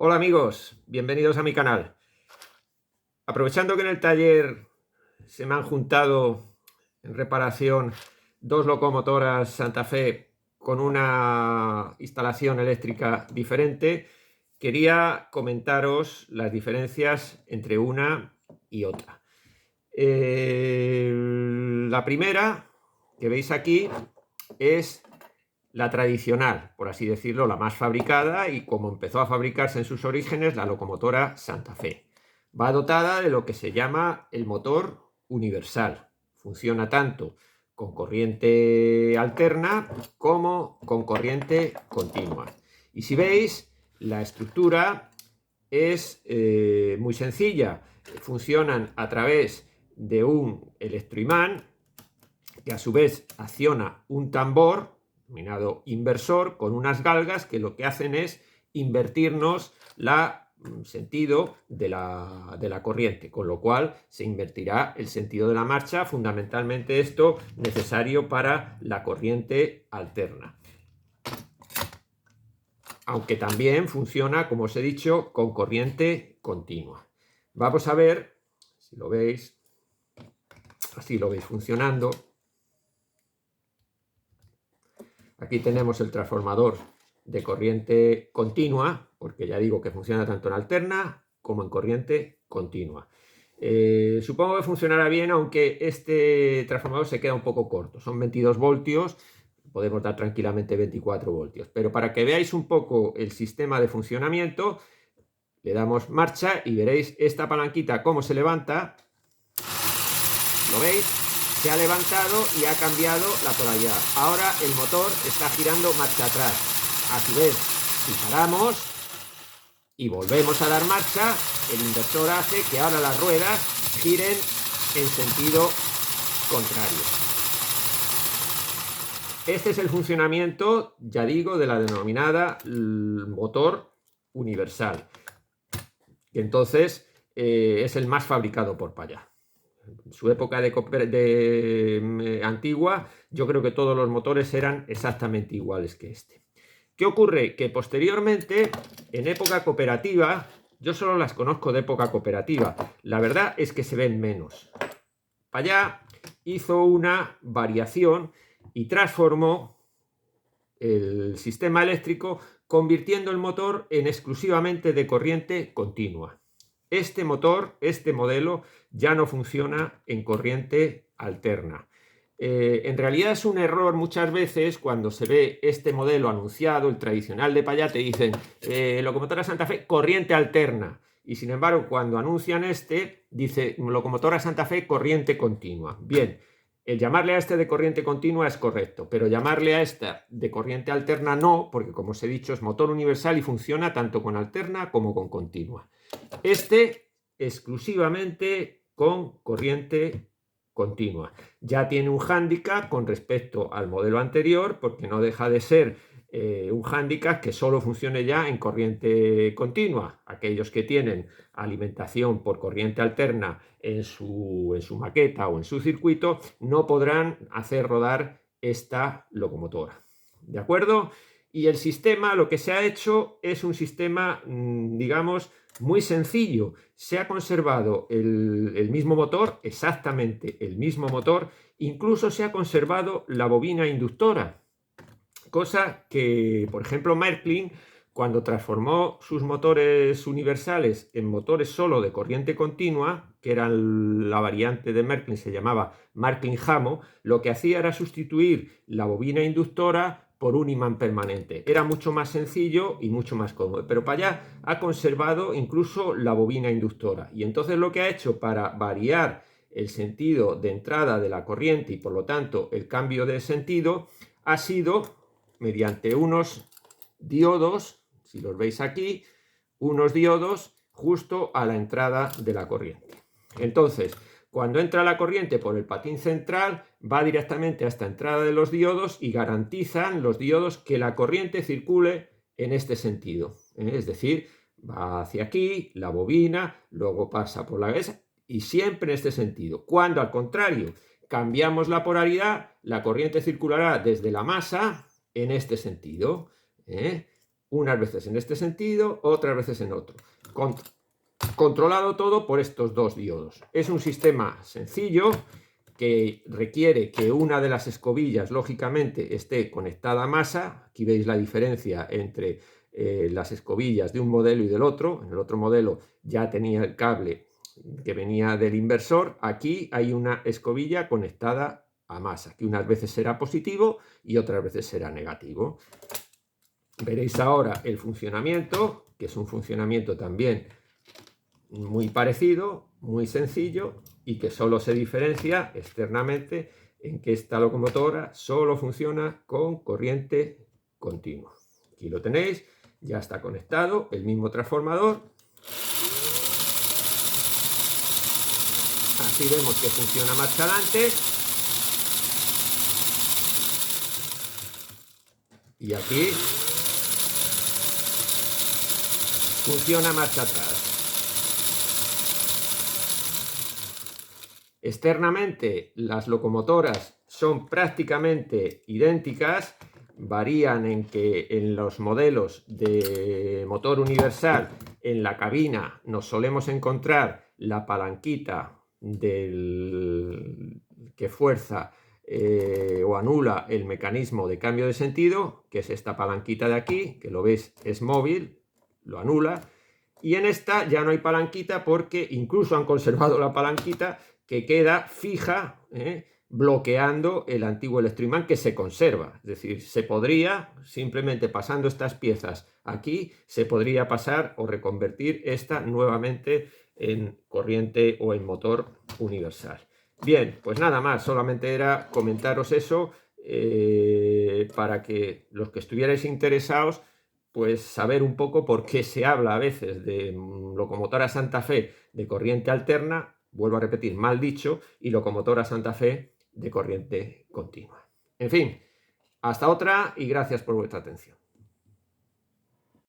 Hola amigos, bienvenidos a mi canal. Aprovechando que en el taller se me han juntado en reparación dos locomotoras Santa Fe con una instalación eléctrica diferente, quería comentaros las diferencias entre una y otra. La primera que veis aquí es la tradicional, por así decirlo, la más fabricada y como empezó a fabricarse en sus orígenes, la locomotora Santa Fe. Va dotada de lo que se llama el motor universal. Funciona tanto con corriente alterna como con corriente continua. Y si veis, la estructura es muy sencilla. Funcionan a través de un electroimán que a su vez acciona un tambor denominado inversor con unas galgas que lo que hacen es invertirnos el sentido de la corriente, con lo cual se invertirá el sentido de la marcha, fundamentalmente esto necesario para la corriente alterna. Aunque también funciona, como os he dicho, con corriente continua. Vamos a ver, si lo veis, así lo veis funcionando. Aquí tenemos el transformador de corriente continua, porque ya digo que funciona tanto en alterna como en corriente continua. Supongo que funcionará bien, aunque este transformador se queda un poco corto. Son 22 voltios, podemos dar tranquilamente 24 voltios. Pero para que veáis un poco el sistema de funcionamiento, le damos marcha y veréis esta palanquita cómo se levanta. ¿Lo veis? Se ha levantado y ha cambiado la polaridad. Ahora el motor está girando marcha atrás. A su vez, si paramos y volvemos a dar marcha, el inversor hace que ahora las ruedas giren en sentido contrario. Este es el funcionamiento, ya digo, de la denominada motor universal, que entonces es el más fabricado por Payá. En su época antigua, yo creo que todos los motores eran exactamente iguales que este. ¿Qué ocurre? Que posteriormente, en época cooperativa, yo solo las conozco de época cooperativa, la verdad es que se ven menos. Payá hizo una variación y transformó el sistema eléctrico convirtiendo el motor en exclusivamente de corriente continua. Este motor, este modelo, ya no funciona en corriente alterna. En realidad es un error muchas veces cuando se ve este modelo anunciado, el tradicional de Payá, te dicen locomotora Santa Fe, corriente alterna. Y sin embargo, cuando anuncian este, dice locomotora Santa Fe, corriente continua. Bien, el llamarle a este de corriente continua es correcto, pero llamarle a esta de corriente alterna no, porque como os he dicho es motor universal y funciona tanto con alterna como con continua. Este exclusivamente con corriente continua. Ya tiene un hándicap con respecto al modelo anterior, porque no deja de ser un hándicap que solo funcione ya en corriente continua. Aquellos que tienen alimentación por corriente alterna en su maqueta o en su circuito no podrán hacer rodar esta locomotora. ¿De acuerdo? Y el sistema, lo que se ha hecho es un sistema, digamos, muy sencillo. Se ha conservado el mismo motor, exactamente el mismo motor, incluso se ha conservado la bobina inductora, cosa que, por ejemplo, Märklin, cuando transformó sus motores universales en motores solo de corriente continua, que era la variante de Märklin, se llamaba Märklin-Hamo, lo que hacía era sustituir la bobina inductora por un imán permanente. Era mucho más sencillo y mucho más cómodo, pero Payá ha conservado incluso la bobina inductora. Y entonces lo que ha hecho para variar el sentido de entrada de la corriente y por lo tanto el cambio de sentido ha sido mediante unos diodos, si los veis aquí, unos diodos justo a la entrada de la corriente. Entonces, cuando entra la corriente por el patín central, va directamente a esta entrada de los diodos y garantizan los diodos que la corriente circule en este sentido. Es decir, va hacia aquí, la bobina, luego pasa por la mesa y siempre en este sentido. Cuando al contrario cambiamos la polaridad, la corriente circulará desde la masa en este sentido. unas veces en este sentido, otras veces en otro. Controlado todo por estos dos diodos. Es un sistema sencillo que requiere que una de las escobillas, lógicamente, esté conectada a masa. Aquí veis la diferencia entre las escobillas de un modelo y del otro. En el otro modelo ya tenía el cable que venía del inversor. Aquí hay una escobilla conectada a masa, que unas veces será positivo y otras veces será negativo. Veréis ahora el funcionamiento, que es un funcionamiento también muy parecido, muy sencillo, y que solo se diferencia externamente en que esta locomotora solo funciona con corriente continua. Aquí lo tenéis, ya está conectado el mismo transformador. Así vemos que funciona marcha adelante. Y aquí funciona marcha atrás. Externamente, las locomotoras son prácticamente idénticas, varían en que en los modelos de motor universal en la cabina nos solemos encontrar la palanquita que fuerza o anula el mecanismo de cambio de sentido, que es esta palanquita de aquí, que lo veis es móvil, lo anula. Y en esta ya no hay palanquita porque incluso han conservado la palanquita que queda fija, bloqueando el antiguo electroimán, que se conserva. Es decir, se podría, simplemente pasando estas piezas aquí, se podría pasar o reconvertir esta nuevamente en corriente o en motor universal. Bien, pues nada más, solamente era comentaros eso para que los que estuvierais interesados, pues saber un poco por qué se habla a veces de locomotora Santa Fe de corriente alterna, vuelvo a repetir, mal dicho, y locomotora Santa Fe de corriente continua. En fin, hasta otra y gracias por vuestra atención.